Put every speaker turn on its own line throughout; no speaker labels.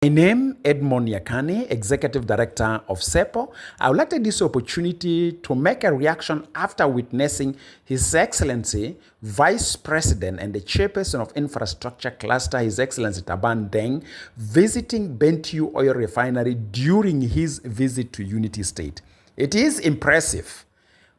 My name Edmond Yakani, Executive Director of SEPO. I would like to take this opportunity to make a reaction after witnessing His Excellency Vice President and the Chairperson of Infrastructure Cluster, His Excellency Taban Deng, visiting Bentiu Oil Refinery during his visit to Unity State. It is impressive,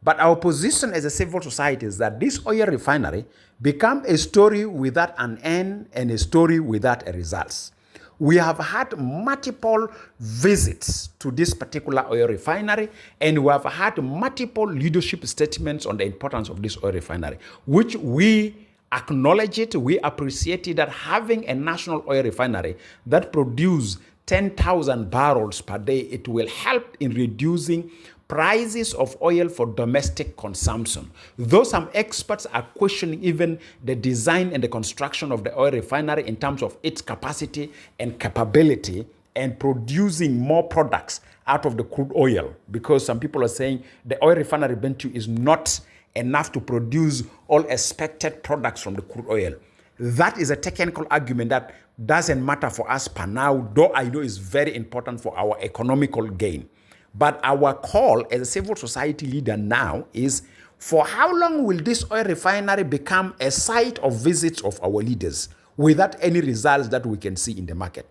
but our position as a civil society is that this oil refinery become a story without an end and a story without a results. We have had multiple visits to this particular oil refinery, and we have had multiple leadership statements on the importance of this oil refinery, which we acknowledge it, we appreciate it, that having a national oil refinery that produces 10,000 barrels per day, it will help in reducing prices of oil for domestic consumption. Though some experts are questioning even the design and the construction of the oil refinery in terms of its capacity and capability and producing more products out of the crude oil, because some people are saying the oil refinery Bentiu is not enough to produce all expected products from the crude oil. That is a technical argument that doesn't matter for us per now, though I know is very important for our economical gain. But our call as a civil society leader now is, for how long will this oil refinery become a site of visits of our leaders without any results that we can see in the market?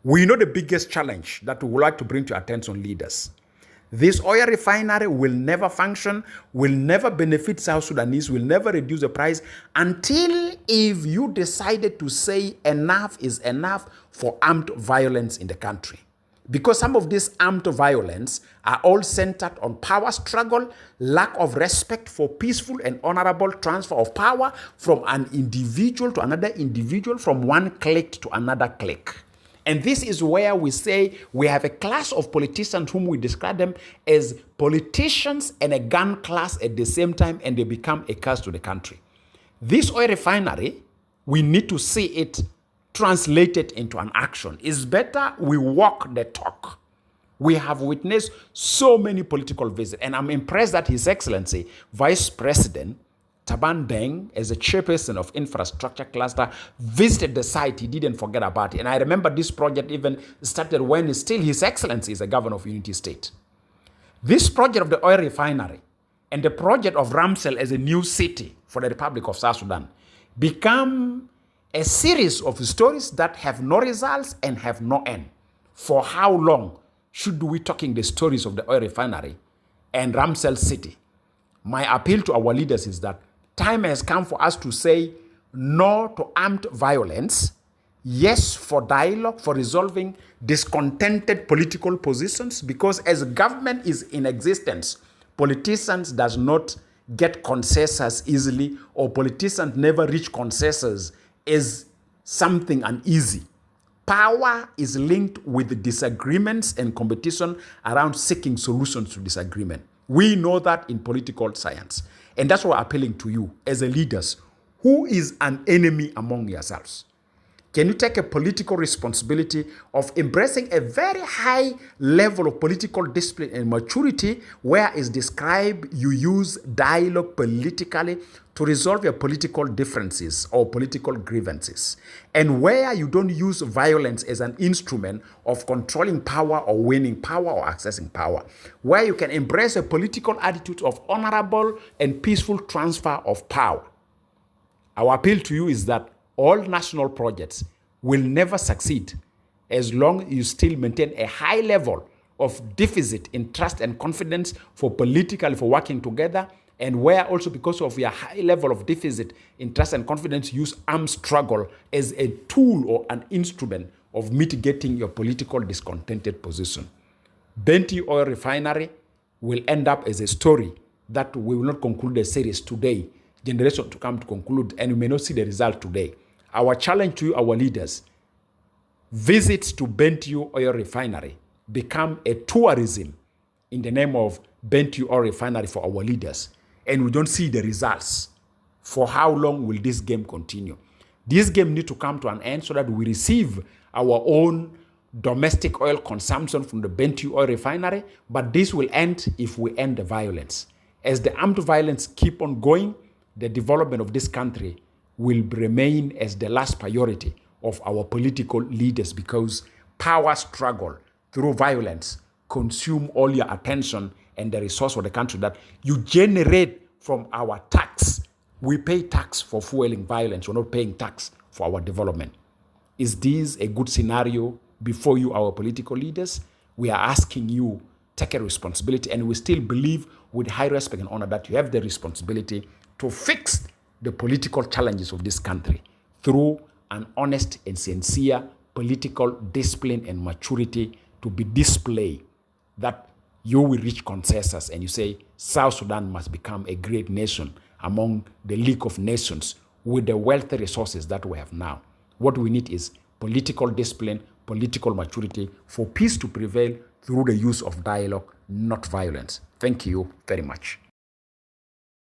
We know the biggest challenge that we would like to bring to attention leaders. This oil refinery will never function, will never benefit South Sudanese, will never reduce the price until if you decided to say enough is enough for armed violence in the country. Because some of this armed violence are all centered on power struggle, lack of respect for peaceful and honorable transfer of power from an individual to another individual, from one clique to another clique. And this is where we say we have a class of politicians whom we describe them as politicians and a gun class at the same time, and they become a curse to the country. This oil refinery, we need to see it translated into an action. It's better we walk the talk. We have witnessed so many political visits, and I'm impressed that His Excellency Vice President Taban Deng, as a chairperson of Infrastructure Cluster, visited the site. He didn't forget about it. And I remember this project even started when still His Excellency is the governor of Unity State. This project of the oil refinery and the project of Ramsel as a new city for the Republic of South Sudan become a series of stories that have no results and have no end. For how long should we talking the stories of the oil refinery and Ramsel City? My appeal to our leaders is that time has come for us to say no to armed violence, yes for dialogue, for resolving discontented political positions, because as government is in existence, politicians does not get consensus easily, or politicians never reach consensus is something uneasy. Power is linked with disagreements and competition around seeking solutions to disagreement. We know that in political science. And that's why I'm appealing to you as a leaders. Who is an enemy among yourselves? Can you take a political responsibility of embracing a very high level of political discipline and maturity, where is described you use dialogue politically to resolve your political differences or political grievances, and where you don't use violence as an instrument of controlling power or winning power or accessing power, where you can embrace a political attitude of honorable and peaceful transfer of power. Our appeal to you is that all national projects will never succeed as long as you still maintain a high level of deficit in trust and confidence for working together, and where also because of your high level of deficit in trust and confidence, use armed struggle as a tool or an instrument of mitigating your political discontented position. Bentiu Oil Refinery will end up as a story that we will not conclude the series today, generation to come to conclude, and we may not see the result today. Our challenge to you, our leaders, visits to Bentiu Oil Refinery become a tourism in the name of Bentiu Oil Refinery for our leaders, and we don't see the results. For how long will this game continue? This game needs to come to an end so that we receive our own domestic oil consumption from the Bentiu Oil Refinery, but this will end if we end the violence. As the armed violence keep on going, the development of this country will remain as the last priority of our political leaders, because power struggle through violence consume all your attention and the resource of the country that you generate from our tax. We pay tax for fueling violence. We're not paying tax for our development. Is this a good scenario before you, our political leaders? We are asking you, take a responsibility, and we still believe with high respect and honor that you have the responsibility to fix the political challenges of this country through an honest and sincere political discipline and maturity to be displayed, that you will reach consensus and you say South Sudan must become a great nation among the League of Nations with the wealthy resources that we have now. What we need is political discipline, political maturity for peace to prevail through the use of dialogue, not violence. Thank you very much.